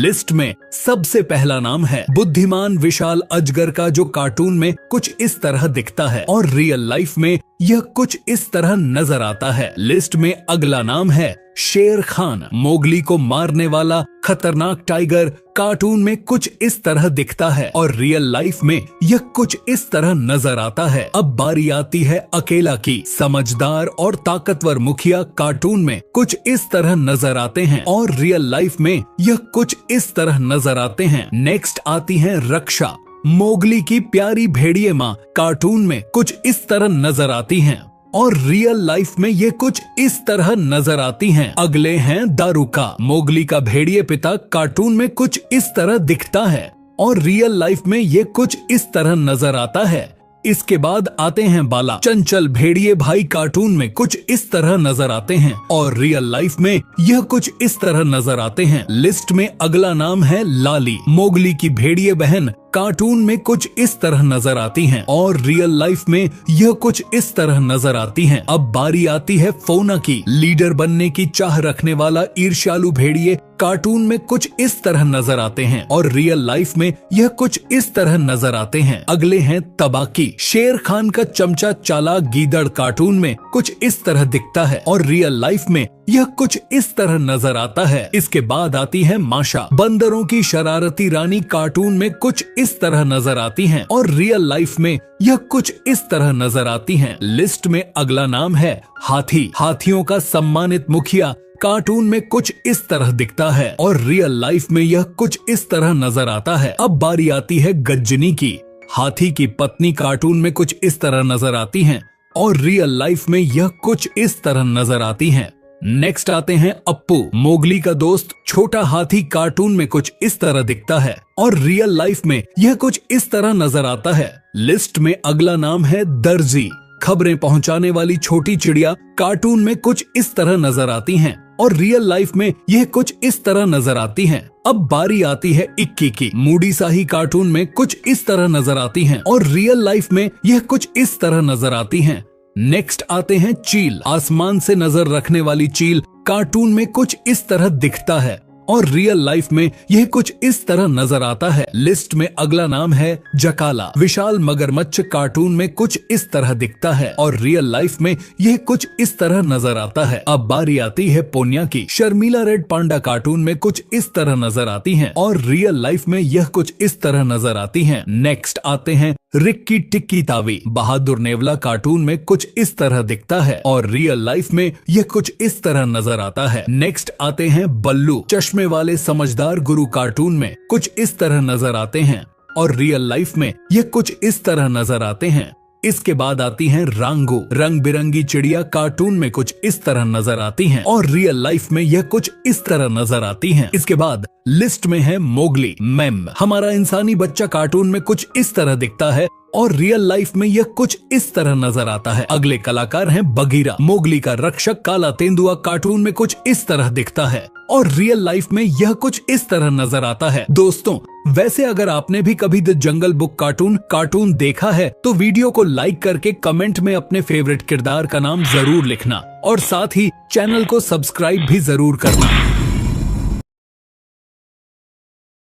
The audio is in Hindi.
लिस्ट में सबसे पहला नाम है बुद्धिमान विशाल अजगर का, जो कार्टून में कुछ इस तरह दिखता है और रियल लाइफ में यह कुछ इस तरह नजर आता है। लिस्ट में अगला नाम है शेर खान, मोगली को मारने वाला खतरनाक टाइगर, कार्टून में कुछ इस तरह दिखता है और रियल लाइफ में यह कुछ इस तरह नजर आता है। अब बारी आती है अकेला की, समझदार और ताकतवर मुखिया कार्टून में कुछ इस तरह नजर आते हैं और रियल लाइफ में यह कुछ इस तरह नजर आते हैं। नेक्स्ट आती है रक्षा, मोगली की प्यारी भेड़िए माँ, कार्टून में कुछ इस तरह नजर आती हैं और रियल लाइफ में ये कुछ इस तरह नजर आती हैं। अगले हैं दारूका, मोगली का भेड़िए पिता, कार्टून में कुछ इस तरह दिखता है और रियल लाइफ में ये कुछ इस तरह नजर आता है। इसके बाद आते हैं बाला, चंचल भेड़िए भाई, कार्टून में कुछ इस तरह नजर आते हैं और रियल लाइफ में यह कुछ इस तरह नजर आते हैं। लिस्ट में अगला नाम है लाली, मोगली की भेड़िए बहन, कार्टून में कुछ इस तरह नजर आती हैं और रियल लाइफ में यह कुछ इस तरह नजर आती हैं। अब बारी आती है फोना की, लीडर बनने की चाह रखने वाला ईर्ष्यालु भेड़िए, कार्टून में कुछ इस तरह नजर आते हैं और रियल लाइफ में यह कुछ इस तरह नजर आते हैं। अगले हैं तबाकी, शेर खान का चमचा चालाक गीदड़, कार्टून में कुछ इस तरह दिखता है और रियल लाइफ में यह कुछ इस तरह नजर आता है। इसके बाद आती है माशा, बंदरों की शरारती रानी, कार्टून में कुछ इस तरह नजर आती हैं और रियल लाइफ में यह कुछ इस तरह नजर आती हैं। लिस्ट में अगला नाम है हाथी, हाथियों का सम्मानित मुखिया, कार्टून में कुछ इस तरह दिखता है और रियल लाइफ में यह कुछ इस तरह नजर आता है। अब बारी आती है गज्जनी की, हाथी की पत्नी, कार्टून में कुछ इस तरह नजर आती हैं और रियल लाइफ में यह कुछ इस तरह नजर आती हैं। नेक्स्ट आते हैं अप्पू, मोगली का दोस्त, छोटा हाथी, कार्टून में कुछ इस तरह दिखता है और रियल लाइफ में यह कुछ इस तरह नजर आता है। लिस्ट में अगला नाम है दर्जी, खबरें पहुंचाने वाली छोटी चिड़िया, कार्टून में कुछ इस तरह नजर आती हैं और रियल लाइफ में यह कुछ इस तरह नजर आती हैं। अब बारी आती है इक्की की, मूडी शाही, कार्टून में कुछ इस तरह नजर आती हैं और रियल लाइफ में यह कुछ इस तरह नजर आती हैं। नेक्स्ट आते हैं चील, आसमान से नजर रखने वाली चील, कार्टून में कुछ इस तरह दिखता है और रियल लाइफ में यह कुछ इस तरह नजर आता है। लिस्ट में अगला नाम है जकाला, विशाल मगरमच्छ, कार्टून में कुछ इस तरह दिखता है और रियल लाइफ में यह कुछ इस तरह नजर आता है। अब बारी आती है पोन्या की, शर्मीला रेड पांडा, कार्टून में कुछ इस तरह नजर आती हैं और रियल लाइफ में यह कुछ इस तरह नजर आती हैं। नेक्स्ट आते हैं रिक्की टिक्की तावी, बहादुर नेवला, कार्टून में कुछ इस तरह दिखता है और रियल लाइफ में यह कुछ इस तरह नजर आता है। नेक्स्ट आते हैं बल्लू, चश्मे वाले समझदार गुरु, कार्टून में कुछ इस तरह नजर आते हैं और रियल लाइफ में यह कुछ इस तरह नजर आते हैं। इसके बाद आती है रांगो, रंग बिरंगी चिड़िया, कार्टून में कुछ इस तरह नजर आती हैं और रियल लाइफ में यह कुछ इस तरह नजर आती हैं। इसके बाद लिस्ट में है मोगली, मैम, हमारा इंसानी बच्चा, कार्टून में कुछ इस तरह दिखता है और रियल लाइफ में यह कुछ इस तरह नजर आता है। अगले कलाकार हैं बगीरा, मोगली का रक्षक, काला तेंदुआ, कार्टून में कुछ इस तरह दिखता है और रियल लाइफ में यह कुछ इस तरह नजर आता है। दोस्तों, वैसे अगर आपने भी कभी द जंगल बुक कार्टून देखा है तो वीडियो को लाइक करके कमेंट में अपने फेवरेट किरदार का नाम जरूर लिखना और साथ ही चैनल को सब्सक्राइब भी जरूर करना।